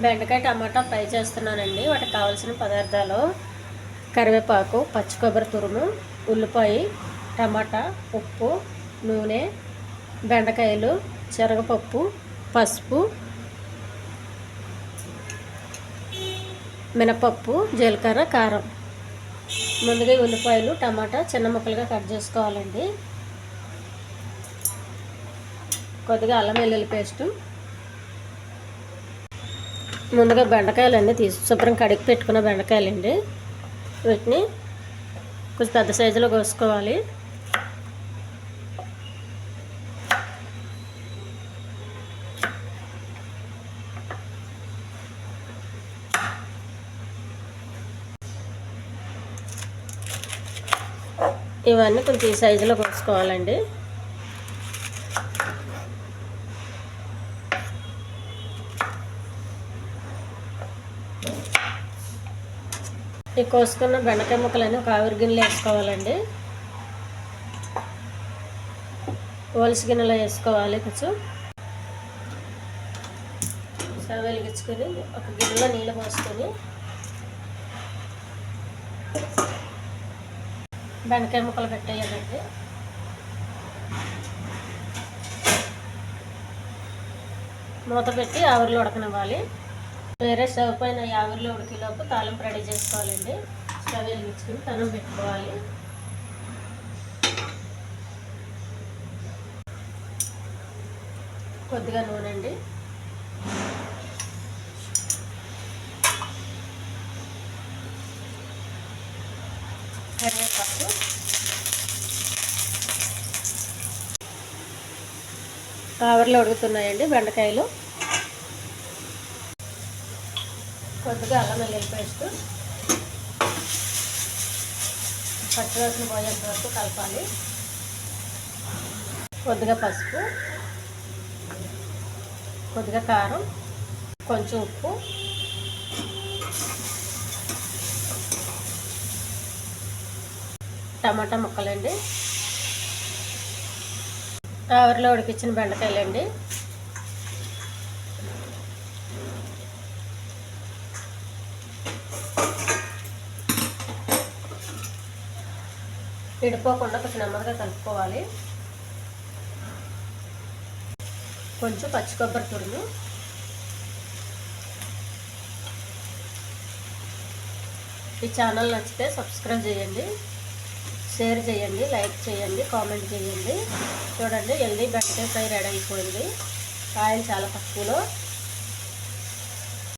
బెండకాయ tomato fry చేస్తున్నానండి. వాటికి కావాల్సిన పదార్థాలు: కరివేపాకు, పచ్చి కొబ్బరి తురుము, ఉల్లిపాయ, టమాటా, ఉప్పు, నూనె, బెండకాయలు, శనగపప్పు, పసుపు, మినపప్పు, జీలకర్ర, కారం. ముందుగా ఉల్లిపాయలు టమాటా చిన్న ముక్కలుగా కట్ చేసుకోవాలండి. కొద్దిగా అల్లం వెల్లుల్లి పేస్టు. ముందుగా బెండకాయలన్నీ శుభ్రం కడిగి పెట్టుకున్న బెండకాయలండి. వీటిని కొంచెం పెద్ద సైజులో కోసుకోవాలి. ఇవన్నీ కొంచెం ఈ సైజులో కోసుకోవాలండి. ఈ కోసుకున్న బెండకాయ ముక్కలన్నీ ఒక ఆవిరి గిన్నెలో వేసుకోవాలండి. ఓల్స్ గిన్నెలో వేసుకోవాలి. కొంచెం స్టవ్ వెలిగించుకొని ఒక గిన్నెలో నీళ్ళు పోసుకొని బెండకాయ ముక్కలు పెట్టేయాలండి. మూత పెట్టి ఆవిరిలో ఉడకనివ్వాలి. వేరే స్టవ్ పైన ఆవిరిలో ఉడికేలోపు తాలింపు రెడీ చేసుకోవాలండి. స్టవ్ వెలిగించుకొని తనం పెట్టుకోవాలి. కొద్దిగా నూనె అండి, కరివేపాకు, ఆవిరిలో ఉడుకుతున్నాయండి బెండకాయలు. కొద్దిగా అల్లం వెల్లుల్లి పేస్టు, పచ్చివాసన పోయేంత వరకు కలపాలి. కొద్దిగా పసుపు, కొద్దిగా కారం, కొంచెం ఉప్పు, టమాటా ముక్కలండి, ఆవిరిలో ఉడికించిన బెండకాయలండి, విడిపోకుండా కొంచెం నెమ్మదిగా కలుపుకోవాలి. కొంచెం పచ్చి కొబ్బరి తురుము, ఈ ఛానల్ నచ్చితే సబ్స్క్రైబ్ చేయండి, షేర్ చేయండి, లైక్ చేయండి, కామెంట్ చేయండి. చూడండి, హెల్దీ బెండకాయ ఫ్రై రెడీ అయిపోయింది. ఆయిల్ చాలా తక్కువలో